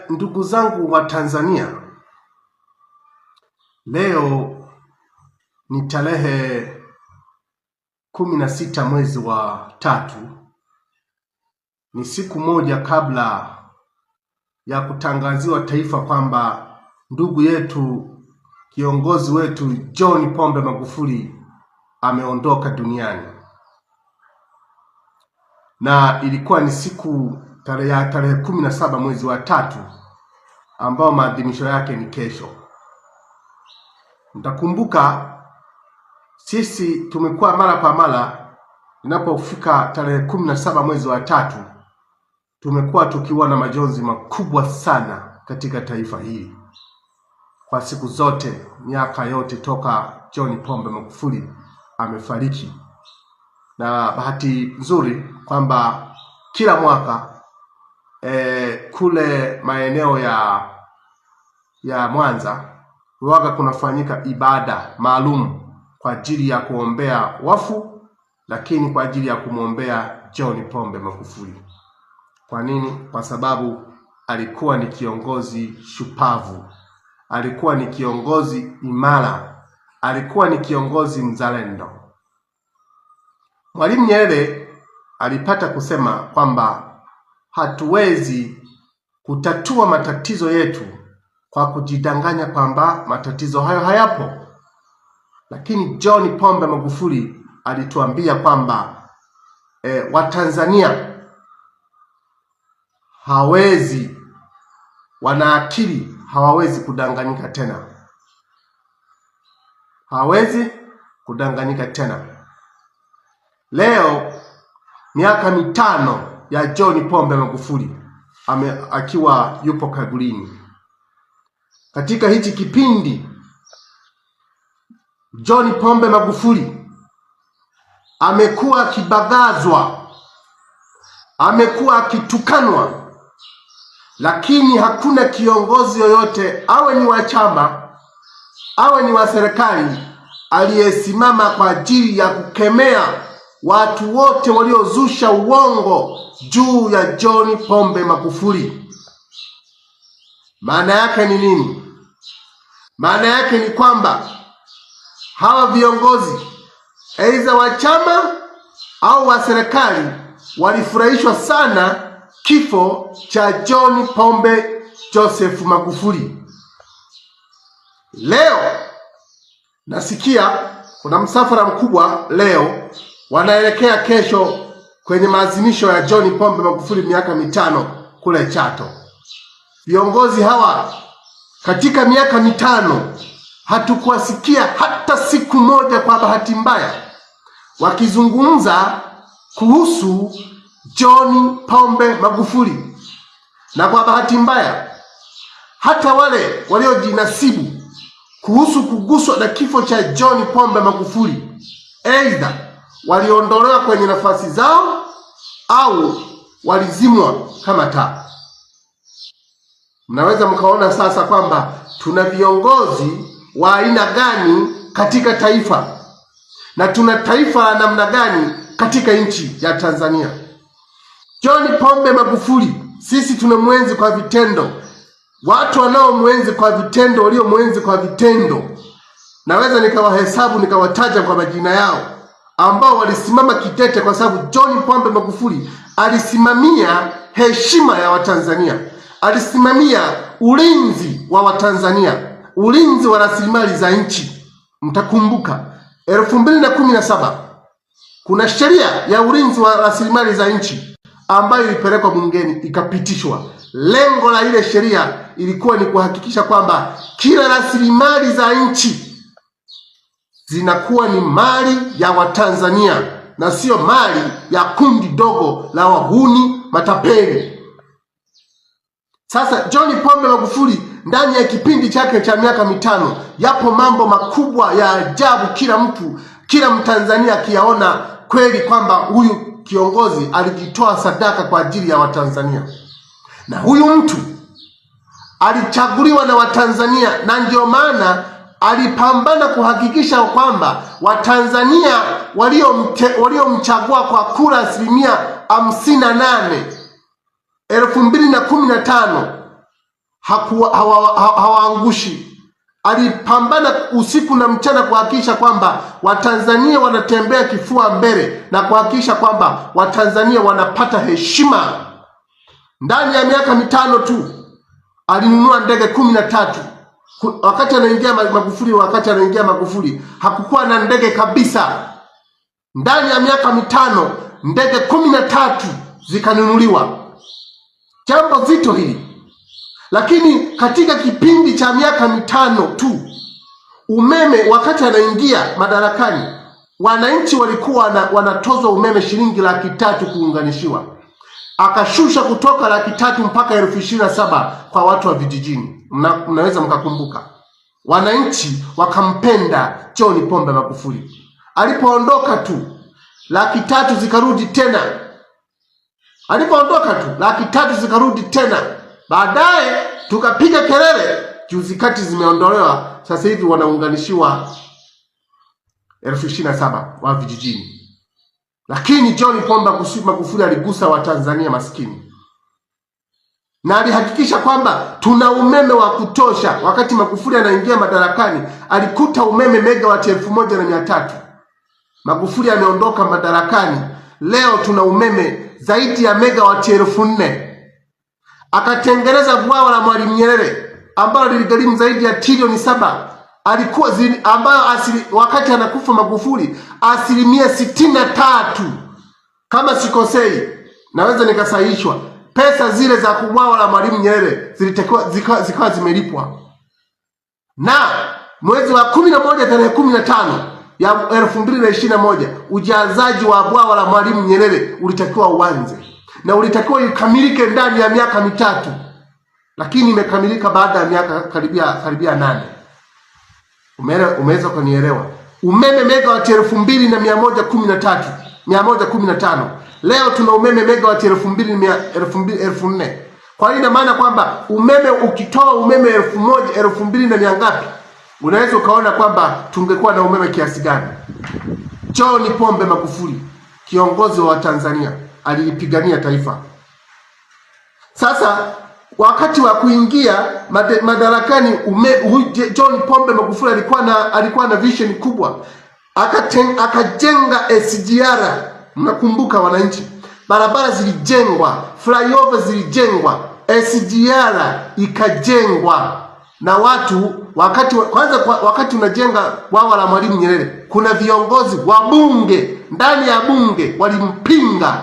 Ndugu zangu wa Tanzania, leo ni tarehe 16 mwezi wa 3. Ni siku moja kabla ya kutangaziwa taifa kwamba ndugu yetu, kiongozi wetu John Pombe Magufuli ameondoka duniani. Na ilikuwa ni siku tarehe 17 mwezi wa 3 ambao maadhimisho yake ni kesho. Mtakumbuka sisi tumekuwa mara kwa mara inapofika tarehe 17 mwezi wa 3 tumekuwa tukiwa na majonzi makubwa sana katika taifa hili. Kwa siku zote, miaka yote toka John Pombe Magufuli amefariki. Na bahati nzuri kwamba kila mwaka kule maeneo ya Mwanza huwaga kunafanyika ibada maalum kwa ajili ya kuombea wafu, lakini kwa ajili ya kumwombea John Pombe Magufuli. Kwa nini? Kwa sababu alikuwa ni kiongozi shupavu, alikuwa ni kiongozi imara, alikuwa ni kiongozi mzalendo. Mwalimu Nyerere alipata kusema kwamba hatuwezi kutatua matatizo yetu kwa kujidanganya kwamba matatizo hayo hayapo. Lakini John Pombe Magufuli alituambia kwamba Watanzania wana akili, hawawezi kudanganyika tena. Hawawezi kudanganyika tena. Leo miaka 5 ya John Pombe Magufuli akiwa yupo kaburini. Katika hichi kipindi John Pombe Magufuli amekuwa akibagazwa, amekuwa akitukanwa, lakini hakuna kiongozi yoyote, awe ni wa chama, awe ni wa serikali, aliyesimama kwa ajili ya kukemea watu wote waliozusha uongo juu ya John Pombe Magufuli. Maana yake ni nini? Maana yake ni kwamba hawa viongozi aidha wa chama au wa serikali walifurahishwa sana kifo cha John Pombe Joseph Magufuli. Leo nasikia kuna msafara mkubwa leo wanaelekea kesho kwenye maadhimisho ya John Pombe Magufuli miaka 5 kule Chato. Viongozi hawa katika miaka 5 hatukuwasikia hata siku moja kwa bahati mbaya wakizungumza kuhusu John Pombe Magufuli. Na kwa bahati mbaya hata wale waliojinasibu kuhusu kuguswa na kifo cha John Pombe Magufuli aidha waliondolewa kwenye nafasi zao au walizimwa kama taa. Mnaweza mkaona sasa kwamba tuna viongozi wa aina gani katika taifa na tuna taifa la namna gani katika nchi ya Tanzania. John Pombe Magufuli sisi tunamwenzi kwa vitendo. Watu wanaomwenzi kwa vitendo, waliomwenzi kwa vitendo, naweza nikawahesabu nikawataja kwa majina yao, ambao walisimama kitete, kwa sababu John Pombe Magufuli alisimamia heshima ya Watanzania, alisimamia ulinzi wa Watanzania, ulinzi wa rasilimali za nchi. Mtakumbuka 2017 kuna sheria ya ulinzi wa rasilimali za nchi ambayo ilipelekwa bungeni ikapitishwa. Lengo la ile sheria ilikuwa ni kuhakikisha kwamba kila rasilimali za nchi zinakuwa ni mali ya Watanzania na sio mali ya kundi dogo la wahuni matapeli. Sasa John Pombe Magufuli ndani ya kipindi chake cha miaka 5 yapo mambo makubwa ya ajabu, kila Mtanzania akiyaona kweli kwamba huyu kiongozi alijitoa sadaka kwa ajili ya Watanzania. Na huyu mtu alichaguliwa na Watanzania, na ndio maana alipambana kuhakikisha kwamba Watanzania waliomchagua kwa kura 58 2015 hawaangushi. Alipambana usiku na mchana kuhakikisha kwamba Watanzania wanatembea kifua mbele na kuhakikisha kwamba Watanzania wanapata heshima. Ndani ya miaka mitano tu alinunua ndege 13. Wakati anaingia Magufuli hakukuwa na ndege kabisa. Ndani ya miaka mitano ndege 13 zikanunuliwa. Jambo zito hili. Lakini katika kipindi cha miaka mitano tu umeme, wakati anaingia madarakani, wananchi walikuwa wanatozwa umeme shilingi 300,000 kuunganishiwa. Akashusha kutoka 300,000 mpaka 27,000 kwa watu wa vijijini. Mnaweza mkakumbuka. Wananchi wakampenda John Pombe Magufuli. Alipoondoka tu 300,000 zikarudi tena. Alipoondoka tu 300,000 zikarudi tena. Baadaye tukapiga kelele, juzi kati zimeondolewa. Sasa hivi wanaunganishiwa 27,000 wa vijijini. Lakini John Pombe Magufuli aligusa Watanzania maskini. Na alihakikisha kwamba tuna umeme wa kutosha. Wakati Magufuli anaingia madarakani, alikuta umeme megawati 1,300. Magufuli ameondoka madarakani, leo tuna umeme zaidi ya megawati 4,000. Akatengeneza bwawa la Mwalimu Nyerere ambalo liligharimu zaidi ya trilioni 7. Ambayo wakati anakufa Magufuli 63%, kama sikosei, naweza nikasahihishwa, pesa zile za bwawa la Mwalimu Nyerere zikawa zimelipwa. Na mwezi wa 11 tarehe 15 ya 2021 ujazaji wa bwawa la Mwalimu Nyerere ulitakiwa uanze na ulitakiwa ikamilike ndani ya miaka mitatu, lakini imekamilika baada ya miaka karibia 8. Umeweza kunielewa? Umeme megawati 2,115. Leo tuna umeme megawati 2,400. Kwa hiyo ina maana kwamba umeme, ukitoa umeme 1,000, 2,000 na ngapi, unaweza ukaona kwamba tungekuwa na umeme kiasi gani. John Pombe Magufuli, kiongozi wa Tanzania, alipigania taifa. Sasa wakati wa kuingia madarakani, John Pombe Magufuli alikuwa na vision kubwa. Akajenga SGR. Mnakumbuka wananchi? Barabara zilijengwa, flyover zilijengwa, SGR ikajengwa. Na watu wakati unajenga bwawa la Mwalimu Nyerere, kuna viongozi wa bunge, ndani ya bunge walimpinga.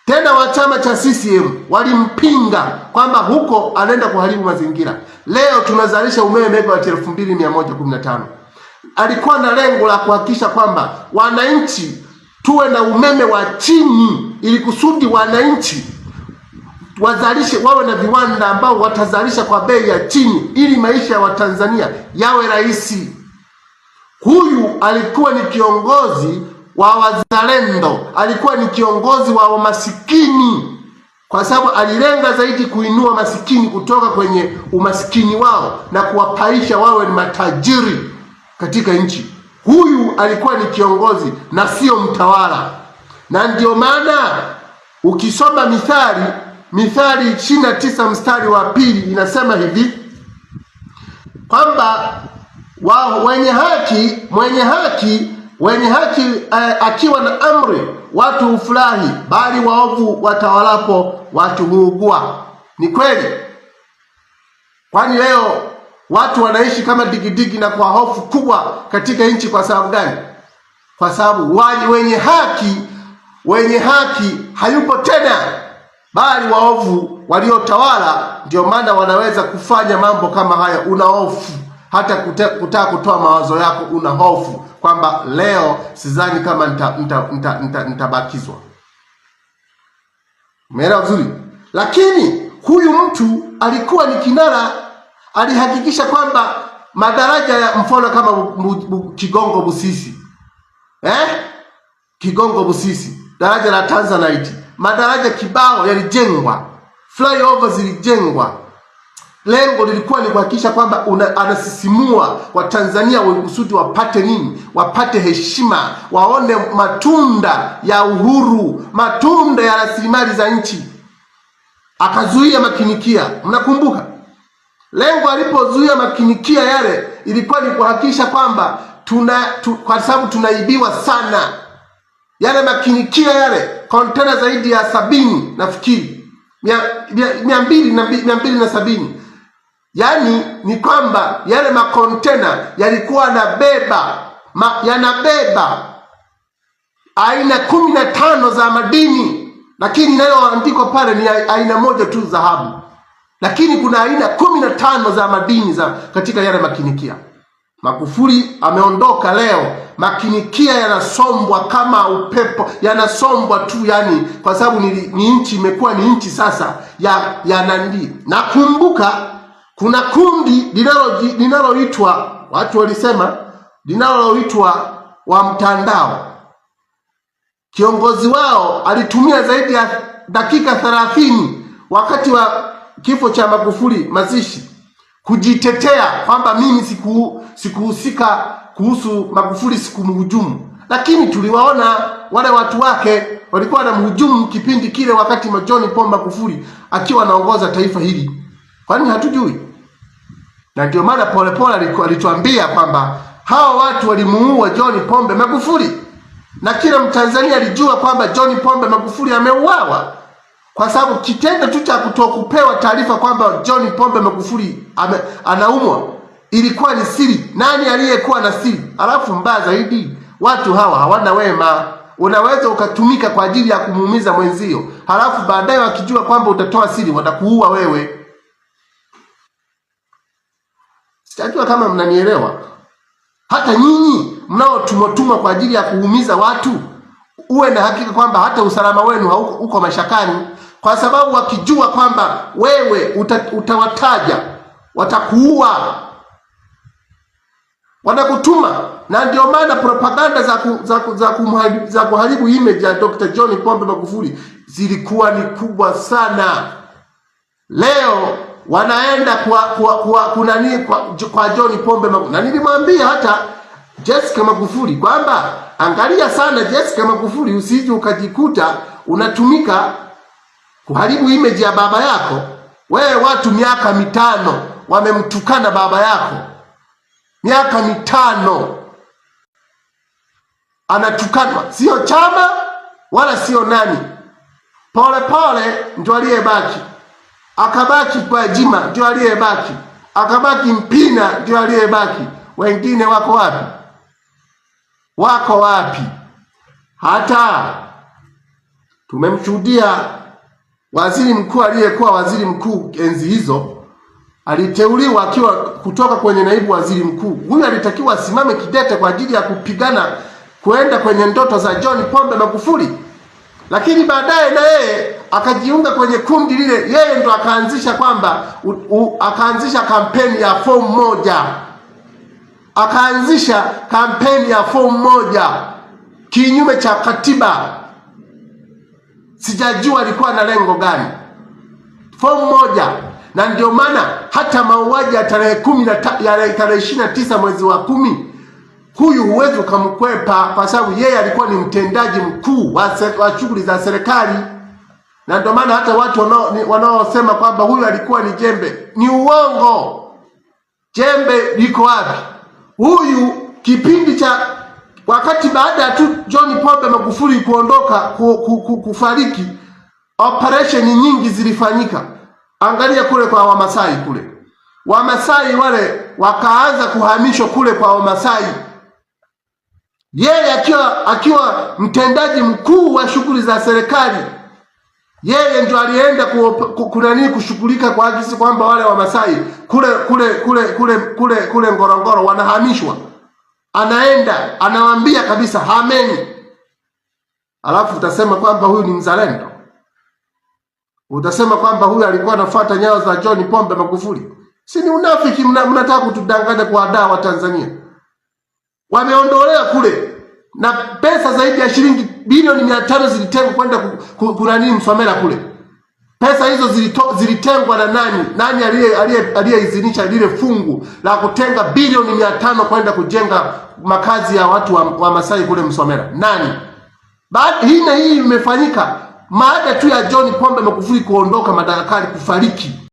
Tena wa chama cha CCM walimpinga kwamba huko anaenda kuharibu mazingira. Leo tunazalisha umeme megawati 2,115. Alikuwa na lengo la kuhakikisha kwamba wananchi tuwe na umeme wa chini, ili kusudi wananchi wazalishe, wawe na viwanda ambao watazalisha kwa bei ya chini, ili maisha ya Watanzania yawe rahisi. Huyu alikuwa ni kiongozi wa wazalendo, alikuwa ni kiongozi wa masikini, kwa sababu alilenga zaidi kuinua masikini kutoka kwenye umasikini wao na kuwapaisha wawe ni matajiri katika nchi. Huyu alikuwa ni kiongozi na sio mtawala. Na ndio maana ukisoma Mithali 29 mstari wa 2 inasema hivi kwamba wenye haki akiwa na amri watu hufurahi, bali waovu watawalapo watu huugua. Ni kweli. Kwani leo watu wanaishi kama digidigi na kwa hofu kubwa katika nchi. Kwa sababu gani? Kwa sababu wenye haki hayupo tena, bali waovu waliotawala. Ndio maana wanaweza kufanya mambo kama haya. Una hofu hata kutaka kutoa mawazo yako, una hofu kwamba leo sidhani kama nitabakizwa. Umeelewa vizuri? Lakini huyu mtu alikuwa ni kinara. Alihakikisha kwamba madaraja ya mfano kama Kigongo Busisi, Kigongo Busisi, daraja la Tanzanite, madaraja kibao yalijengwa, flyover zilijengwa. Lengo lilikuwa ni kuhakikisha kwamba anasisimua Watanzania kusudi wapate nini? Wapate heshima, waone matunda ya uhuru, matunda ya rasilimali za nchi. akazuia makinikia. Mnakumbuka lengo alipozuia makinikia yale ilikuwa ni kuhakikisha kwamba kwa sababu tunaibiwa sana yale makinikia yale, kontena zaidi ya 70 nafikiri 270. Yani ni kwamba yale makontena yalikuwa yanabeba aina 15 za madini, lakini inayoandikwa pale ni aina moja tu, dhahabu, lakini kuna aina 15 za madini katika yale makinikia. Magufuli ameondoka leo, makinikia yanasombwa kama upepo, yanasombwa tu, yani kwa sababu ni nchi, imekuwa ni nchi sasa ya nandi. Nakumbuka kuna kundi linaloitwa, watu walisema linaloitwa wa mtandao. Kiongozi wao alitumia zaidi ya dakika 30 wakati wa kifo cha Magufuli, mazishi, kujitetea kwamba mimi sikuhusika kuhusu Magufuli, sikumhujumu. Lakini tuliwaona wale watu wake walikuwa wanamhujumu kipindi kile, wakati John Pombe Magufuli akiwa anaongoza taifa hili. Kwani hatujui? Na ndio maana Polepole alituambia kwamba hawa watu walimuua John Pombe Magufuli, na kila Mtanzania alijua kwamba John Pombe Magufuli ameuawa, kwa sababu kitendo tu cha kutokupewa taarifa kwamba John Pombe Magufuli anaumwa ilikuwa ni siri. Nani aliyekuwa na siri? Alafu mbaya zaidi, watu hawa hawana wema. Unaweza ukatumika kwa ajili ya kumuumiza mwenzio, halafu baadaye wakijua kwamba utatoa siri watakuua wewe. Sijajua kama mnanielewa. Hata nyinyi mnaotumwa kwa ajili ya kuumiza watu, uwe na hakika kwamba hata usalama wenu uko mashakani, kwa sababu wakijua kwamba wewe utawataja watakuua, wanakutuma. Na ndio maana propaganda za kuharibu image ya Dr. John Pombe Magufuli zilikuwa ni kubwa sana. Leo wanaenda kwa John Pombe Magufuli. Na nilimwambia hata Jessica Magufuli kwamba angalia sana Jessica Magufuli, usije ukajikuta unatumika kuharibu image ya baba yako. Wewe watu miaka 5 wamemtukana baba yako, miaka 5 anatukanwa, sio chama wala sio nani. Polepole ndio aliyebaki, akabaki Gwajima ndio aliyebaki, akabaki Mpina ndio aliyebaki. Wengine wako wapi? Wako wapi? Hata tumemshuhudia waziri mkuu aliyekuwa waziri mkuu enzi hizo, aliteuliwa akiwa kutoka kwenye naibu waziri mkuu. Huyu alitakiwa asimame kidete kwa ajili ya kupigana kuenda kwenye ndoto za John Pombe Magufuli, lakini baadaye na yeye akajiunga kwenye kundi lile. Yeye ndo akaanzisha kwamba akaanzisha kampeni ya fomu moja, akaanzisha kampeni ya fomu moja kinyume cha katiba. Sijajua alikuwa na lengo gani, fomu moja. Na ndio maana hata mauaji ya tarehe 29 mwezi wa 10, huyu huwezi ukamkwepa, kwa sababu yeye alikuwa ni mtendaji mkuu wa shughuli za serikali. Na ndio maana hata watu wanaosema kwamba huyu alikuwa ni jembe, ni uongo. Jembe liko wapi? Huyu kipindi cha wakati baada ya tu John Pombe Magufuli kuondoka kufariki, operation nyingi zilifanyika. Angalia kule kwa Wamasai kule. Wamasai wale wakaanza kuhamishwa kule kwa Wamasai. Yeye akiwa mtendaji mkuu wa shughuli za serikali, yeye ndio alienda kushughulika kwa ajili kwamba wale Wamasai kule Ngorongoro wanahamishwa. Anaenda anawaambia kabisa hameni. Alafu utasema kwamba huyu ni mzalendo? Utasema kwamba huyu alikuwa anafuata nyayo za John Pombe Magufuli? Si ni unafiki? Mnataka kutudanganya kwa daa wa Tanzania. Wameondolea kule na pesa zaidi ya shilingi bilioni 500 zilitengwa kwenda kunani Msomera kule. Pesa hizo zilitengwa na nani? Nani aliyeidhinisha lile fungu la kutenga bilioni 500 kwenda kujenga makazi ya watu wa Masai kule Msomera? Nani? Baada hii imefanyika Baada tu ya John Pombe Magufuli kuondoka madarakani, kufariki,